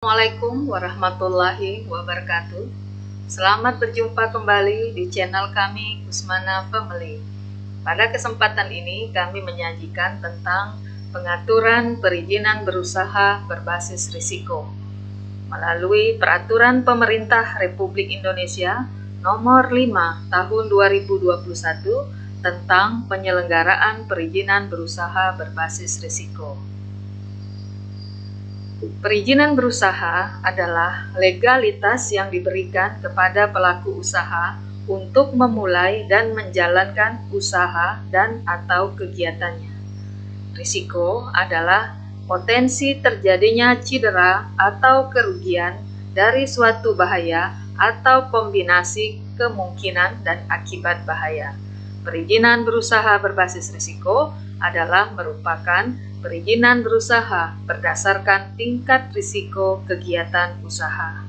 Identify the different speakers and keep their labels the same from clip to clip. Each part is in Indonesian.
Speaker 1: Assalamualaikum warahmatullahi wabarakatuh. Selamat berjumpa kembali di channel kami Kusmana Family. Pada kesempatan ini kami menyajikan tentang pengaturan perizinan berusaha berbasis risiko melalui Peraturan Pemerintah Republik Indonesia Nomor 5 Tahun 2021 tentang penyelenggaraan perizinan berusaha berbasis risiko. Perizinan berusaha adalah legalitas yang diberikan kepada pelaku usaha untuk memulai dan menjalankan usaha dan atau kegiatannya. Risiko adalah potensi terjadinya cedera atau kerugian dari suatu bahaya atau kombinasi kemungkinan dan akibat bahaya. Perizinan berusaha berbasis risiko adalah merupakan perizinan berusaha berdasarkan tingkat risiko kegiatan usaha.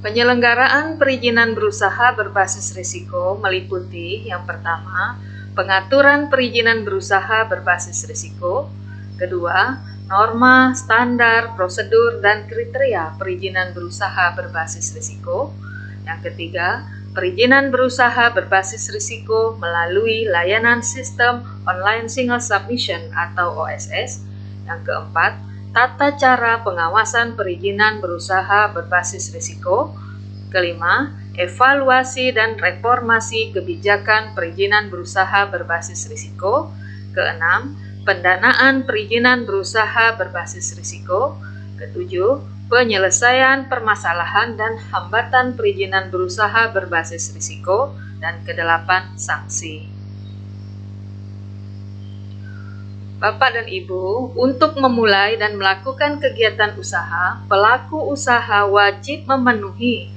Speaker 1: Penyelenggaraan perizinan berusaha berbasis risiko meliputi yang pertama, pengaturan perizinan berusaha berbasis risiko, kedua, norma, standar, prosedur, dan kriteria perizinan berusaha berbasis risiko, yang ketiga, perizinan berusaha berbasis risiko melalui layanan sistem online single submission atau OSS. Yang keempat, tata cara pengawasan perizinan berusaha berbasis risiko. Kelima, evaluasi dan reformasi kebijakan perizinan berusaha berbasis risiko. Keenam, pendanaan perizinan berusaha berbasis risiko. Ketujuh, penyelesaian permasalahan dan hambatan perizinan berusaha berbasis risiko, dan kedelapan, sanksi. Bapak dan Ibu, untuk memulai dan melakukan kegiatan usaha, pelaku usaha wajib memenuhi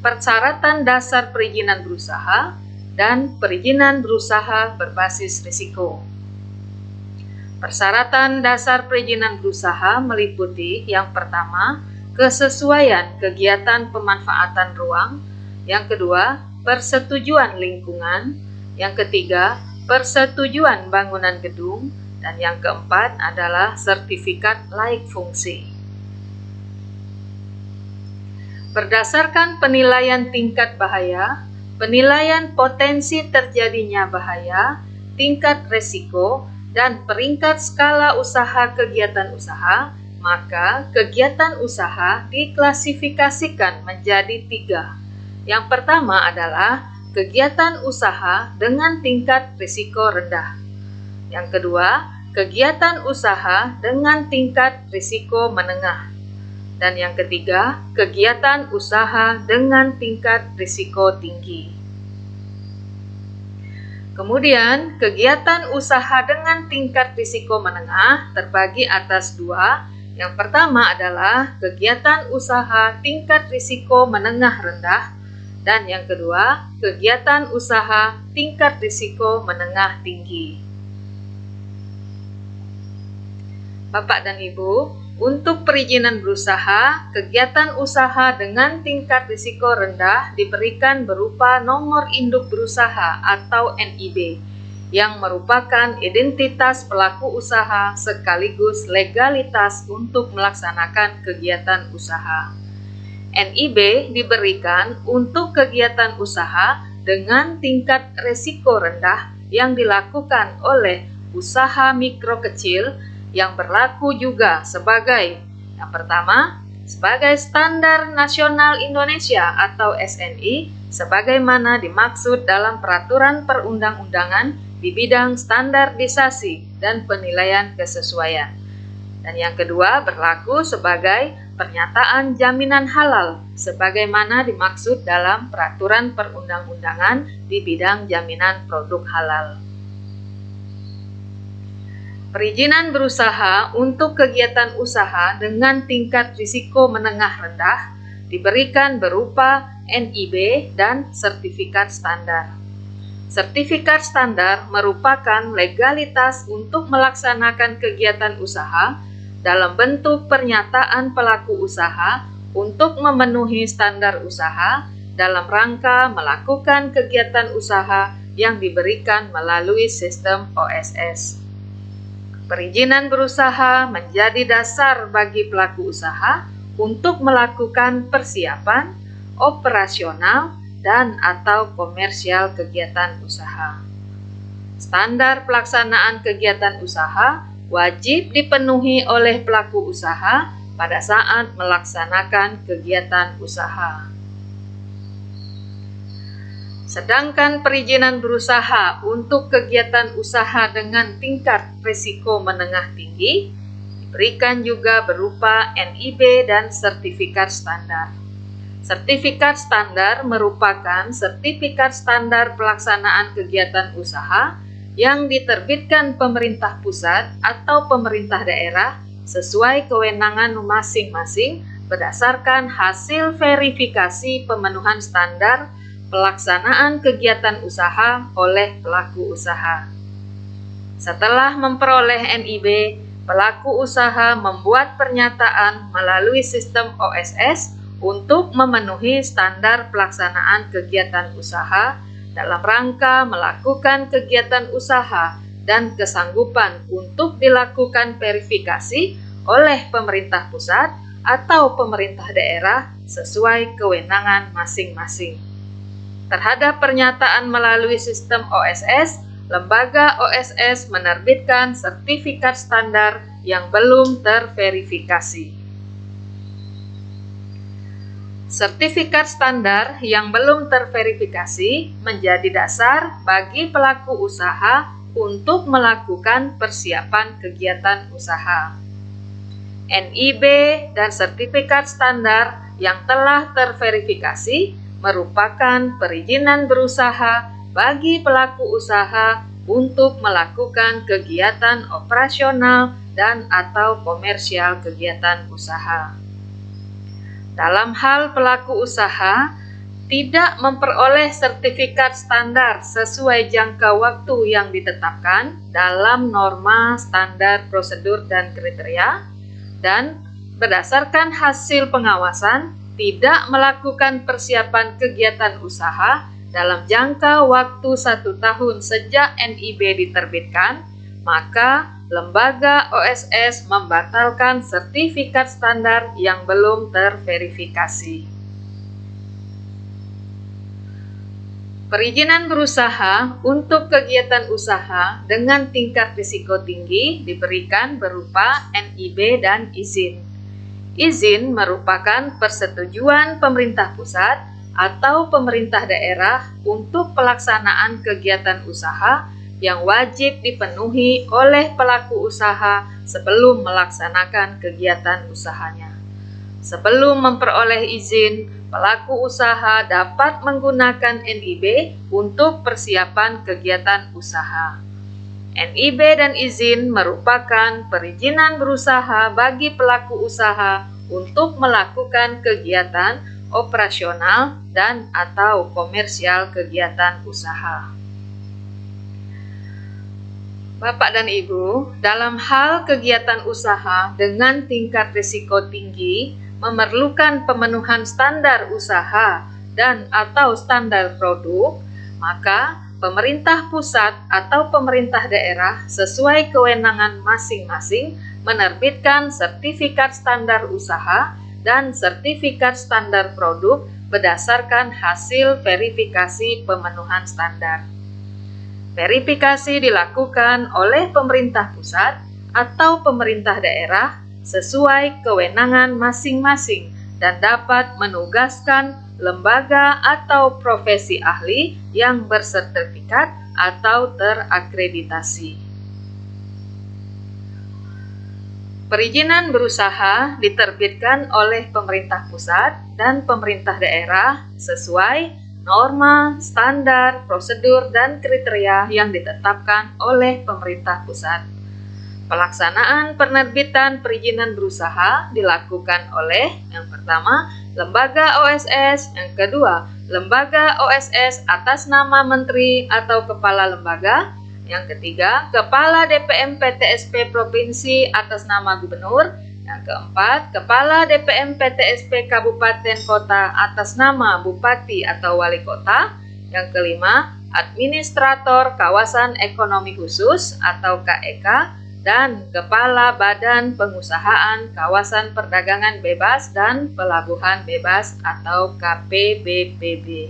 Speaker 1: persyaratan dasar perizinan berusaha dan perizinan berusaha berbasis risiko. Persyaratan dasar perizinan berusaha meliputi yang pertama, kesesuaian kegiatan pemanfaatan ruang, yang kedua, persetujuan lingkungan, yang ketiga, persetujuan bangunan gedung, dan yang keempat adalah sertifikat layak fungsi. Berdasarkan penilaian tingkat bahaya, penilaian potensi terjadinya bahaya, tingkat risiko, dan peringkat skala usaha kegiatan usaha, maka kegiatan usaha diklasifikasikan menjadi 3. Yang pertama adalah kegiatan usaha dengan tingkat risiko rendah. Yang kedua, kegiatan usaha dengan tingkat risiko menengah. Dan yang ketiga, kegiatan usaha dengan tingkat risiko tinggi. Kemudian, kegiatan usaha dengan tingkat risiko menengah terbagi atas 2. Yang pertama adalah kegiatan usaha tingkat risiko menengah rendah, dan yang kedua, kegiatan usaha tingkat risiko menengah tinggi. Bapak dan Ibu, untuk perizinan berusaha, kegiatan usaha dengan tingkat risiko rendah diberikan berupa nomor induk berusaha atau NIB, yang merupakan identitas pelaku usaha sekaligus legalitas untuk melaksanakan kegiatan usaha. NIB diberikan untuk kegiatan usaha dengan tingkat risiko rendah yang dilakukan oleh usaha mikro kecil, yang berlaku juga sebagai yang pertama, sebagai Standar Nasional Indonesia atau SNI, sebagaimana dimaksud dalam peraturan perundang-undangan di bidang standarisasi dan penilaian kesesuaian. Dan yang kedua, berlaku sebagai pernyataan jaminan halal, sebagaimana dimaksud dalam peraturan perundang-undangan di bidang jaminan produk halal. Perizinan berusaha untuk kegiatan usaha dengan tingkat risiko menengah rendah diberikan berupa NIB dan sertifikat standar. Sertifikat standar merupakan legalitas untuk melaksanakan kegiatan usaha dalam bentuk pernyataan pelaku usaha untuk memenuhi standar usaha dalam rangka melakukan kegiatan usaha yang diberikan melalui sistem OSS. Perizinan berusaha menjadi dasar bagi pelaku usaha untuk melakukan persiapan, operasional, dan atau komersial kegiatan usaha. Standar pelaksanaan kegiatan usaha wajib dipenuhi oleh pelaku usaha pada saat melaksanakan kegiatan usaha. Sedangkan perizinan berusaha untuk kegiatan usaha dengan tingkat risiko menengah tinggi diberikan juga berupa NIB dan sertifikat standar. Sertifikat standar merupakan sertifikat standar pelaksanaan kegiatan usaha yang diterbitkan pemerintah pusat atau pemerintah daerah sesuai kewenangan masing-masing berdasarkan hasil verifikasi pemenuhan standar pelaksanaan kegiatan usaha oleh pelaku usaha. Setelah memperoleh NIB, pelaku usaha membuat pernyataan melalui sistem OSS untuk memenuhi standar pelaksanaan kegiatan usaha dalam rangka melakukan kegiatan usaha dan kesanggupan untuk dilakukan verifikasi oleh pemerintah pusat atau pemerintah daerah sesuai kewenangan masing-masing. Terhadap pernyataan melalui sistem OSS, lembaga OSS menerbitkan sertifikat standar yang belum terverifikasi. Sertifikat standar yang belum terverifikasi menjadi dasar bagi pelaku usaha untuk melakukan persiapan kegiatan usaha. NIB dan sertifikat standar yang telah terverifikasi merupakan perizinan berusaha bagi pelaku usaha untuk melakukan kegiatan operasional dan atau komersial kegiatan usaha. Dalam hal pelaku usaha tidak memperoleh sertifikat standar sesuai jangka waktu yang ditetapkan dalam norma standar prosedur dan kriteria, dan berdasarkan hasil pengawasan tidak melakukan persiapan kegiatan usaha dalam jangka waktu 1 tahun sejak NIB diterbitkan, maka lembaga OSS membatalkan sertifikat standar yang belum terverifikasi. Perizinan berusaha untuk kegiatan usaha dengan tingkat risiko tinggi diberikan berupa NIB dan izin. Izin merupakan persetujuan pemerintah pusat atau pemerintah daerah untuk pelaksanaan kegiatan usaha yang wajib dipenuhi oleh pelaku usaha sebelum melaksanakan kegiatan usahanya. Sebelum memperoleh izin, pelaku usaha dapat menggunakan NIB untuk persiapan kegiatan usaha. NIB dan izin merupakan perizinan berusaha bagi pelaku usaha untuk melakukan kegiatan operasional dan atau komersial kegiatan usaha. Bapak dan Ibu, dalam hal kegiatan usaha dengan tingkat risiko tinggi memerlukan pemenuhan standar usaha dan atau standar produk, maka pemerintah pusat atau pemerintah daerah sesuai kewenangan masing-masing menerbitkan sertifikat standar usaha dan sertifikat standar produk berdasarkan hasil verifikasi pemenuhan standar. Verifikasi dilakukan oleh pemerintah pusat atau pemerintah daerah sesuai kewenangan masing-masing dan dapat menugaskan lembaga atau profesi ahli yang bersertifikat atau terakreditasi. Perizinan berusaha diterbitkan oleh pemerintah pusat dan pemerintah daerah sesuai norma, standar, prosedur, dan kriteria yang ditetapkan oleh pemerintah pusat. Pelaksanaan penerbitan perizinan berusaha dilakukan oleh yang pertama, lembaga OSS, yang kedua, lembaga OSS atas nama menteri atau kepala lembaga, yang ketiga, kepala DPM PTSP provinsi atas nama gubernur, yang keempat, kepala DPM PTSP kabupaten kota atas nama bupati atau wali kota, yang kelima, administrator kawasan ekonomi khusus atau KEK, dan Kepala Badan Pengusahaan Kawasan Perdagangan Bebas dan Pelabuhan Bebas atau KPBPB.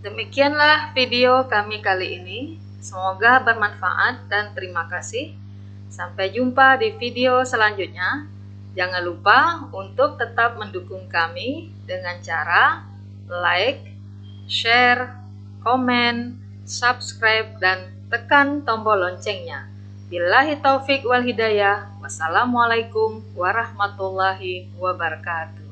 Speaker 1: Demikianlah video kami kali ini. Semoga bermanfaat dan terima kasih. Sampai jumpa di video selanjutnya. Jangan lupa untuk tetap mendukung kami dengan cara like, share, komen, subscribe, dan tekan tombol loncengnya. Billahi taufik wal hidayah. Wassalamualaikum warahmatullahi wabarakatuh.